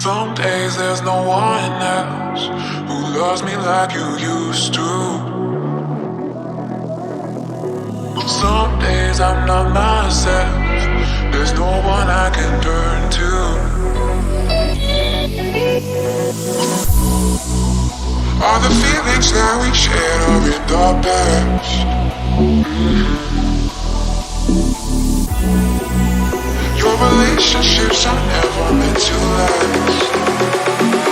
Some days there's no one else who loves me like you used to. Some days I'm not myself, there's no one I can turn to. All the feelings that we shared are in the past. Your relationships are never meant to last.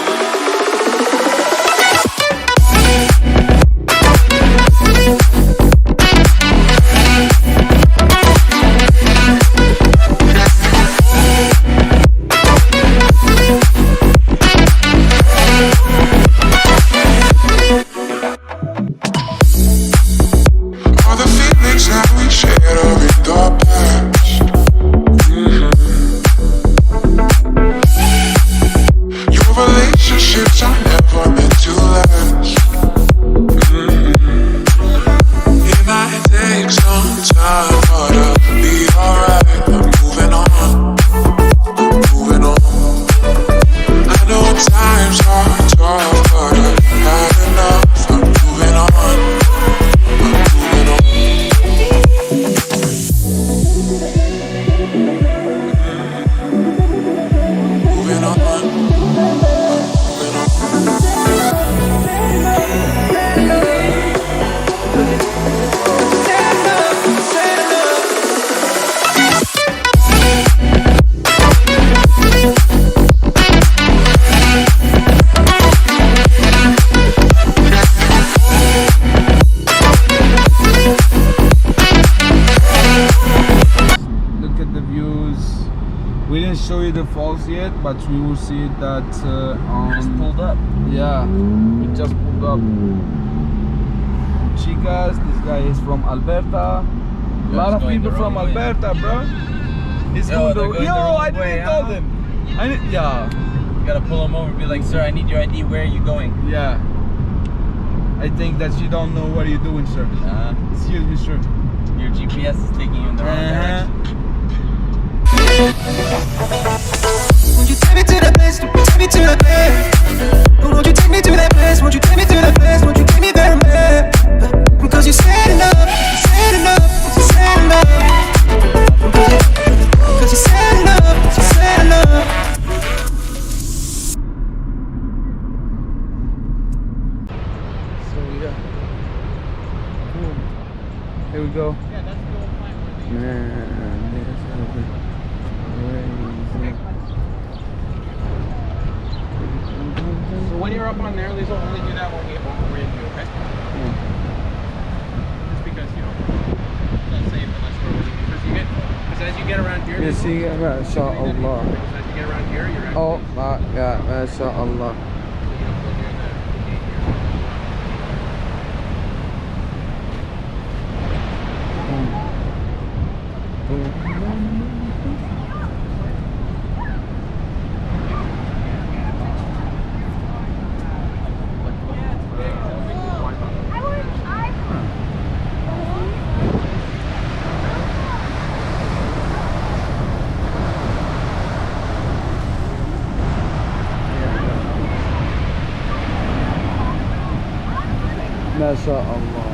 All the feelings that we shared are in the past. Your relationships are never meant to last. It might take some time, but I'll be alright. I'm moving on. I'm moving on. I know times are tough, but I've had enough. I'm moving on. I'm moving on. Moving on. Look at the views. We didn't show you the falls yet, but we will see that Just pulled up. yeah, we just pulled up. Chicas, this guy is from Alberta. A lot of going people the from wrong way. Alberta, bro. He's Yo, going they're to. going Yo, the wrong I didn't way, tell huh? them. Yeah, You gotta pull them over and be like, sir, I need your ID. Where are you going? yeah. I think that you don't know what you're doing, sir. Excuse me, sir. Your GPS is taking you in the wrong direction. Won't you take me to that place? Take me to that place. Won't you take me to that place? Won't you take me to that place? Won't you take me there, man? Because you said enough, you said enough, you said enough. Because you said enough, you said enough. So yeah. Boom. Here we go. Yeah, that's the whole plan. So when you're up on there, Lisa, only do that when we're in you, okay? Just because, you know, that's safe unless we're really, because as you get around here, You see, mashallah. as you get around here, you're actually, Oh my God, mashallah. you know, when you're in the gate here. Mashallah.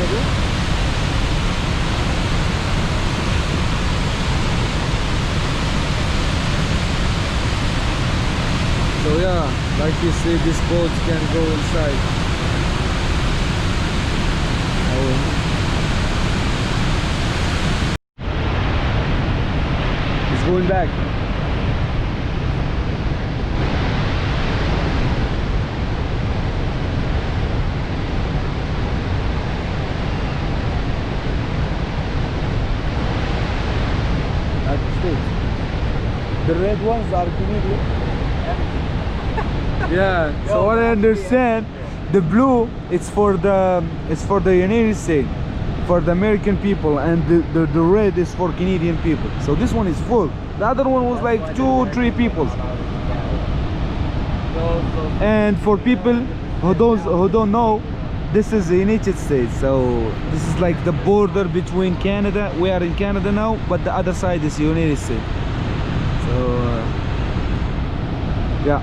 already. So yeah, like you see, this boat can go inside. It's going back. The red ones are Canadian. Yeah. So what I understand, the blue it's for the United States, for the American people, and the red is for Canadian people. So this one is full. The other one was like 2-3 people. And for people who don't know, this is the United States. So this is like the border between Canada. We are in Canada now, but the other side is the United States. So yeah.